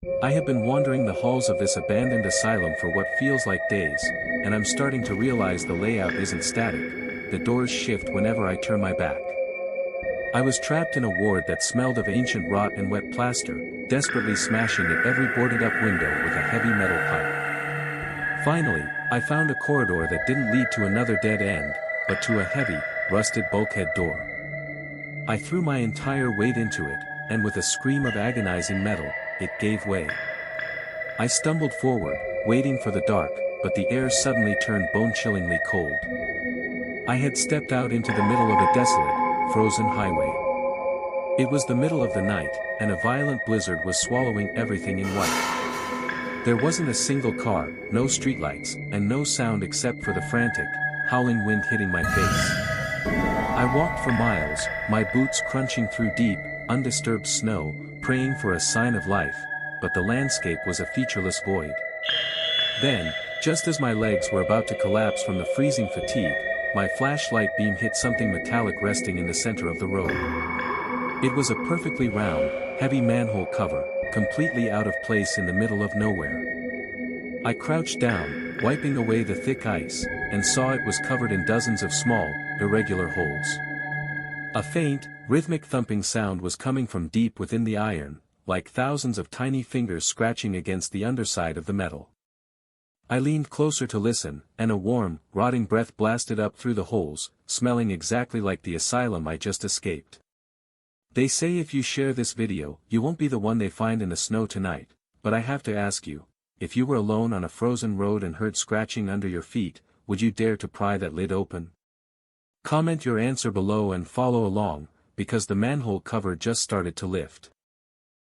I have been wandering the halls of this abandoned asylum for what feels like days, and I'm starting to realize the layout isn't static. The doors shift whenever I turn my back. I was trapped in a ward that smelled of ancient rot and wet plaster, desperately smashing at every boarded-up window with a heavy metal pipe. Finally, I found a corridor that didn't lead to another dead end, but to a heavy, rusted bulkhead door. I threw my entire weight into it, and with a scream of agonizing metal, it gave way. I stumbled forward, waiting for the dark, but the air suddenly turned bone-chillingly cold. I had stepped out into the middle of a desolate, frozen highway. It was the middle of the night, and a violent blizzard was swallowing everything in white. There wasn't a single car, no streetlights, and no sound except for the frantic, howling wind hitting my face. I walked for miles, my boots crunching through deep, undisturbed snow, praying for a sign of life, but the landscape was a featureless void. Then, just as my legs were about to collapse from the freezing fatigue, my flashlight beam hit something metallic resting in the center of the road. It was a perfectly round, heavy manhole cover, completely out of place in the middle of nowhere. I crouched down, wiping away the thick ice, and saw it was covered in dozens of small, irregular holes. A faint, rhythmic thumping sound was coming from deep within the iron, like thousands of tiny fingers scratching against the underside of the metal. I leaned closer to listen, and a warm, rotting breath blasted up through the holes, smelling exactly like the asylum I just escaped. They say if you share this video, you won't be the one they find in the snow tonight, but I have to ask you, if you were alone on a frozen road and heard scratching under your feet, would you dare to pry that lid open? Comment your answer below and follow along, because the manhole cover just started to lift.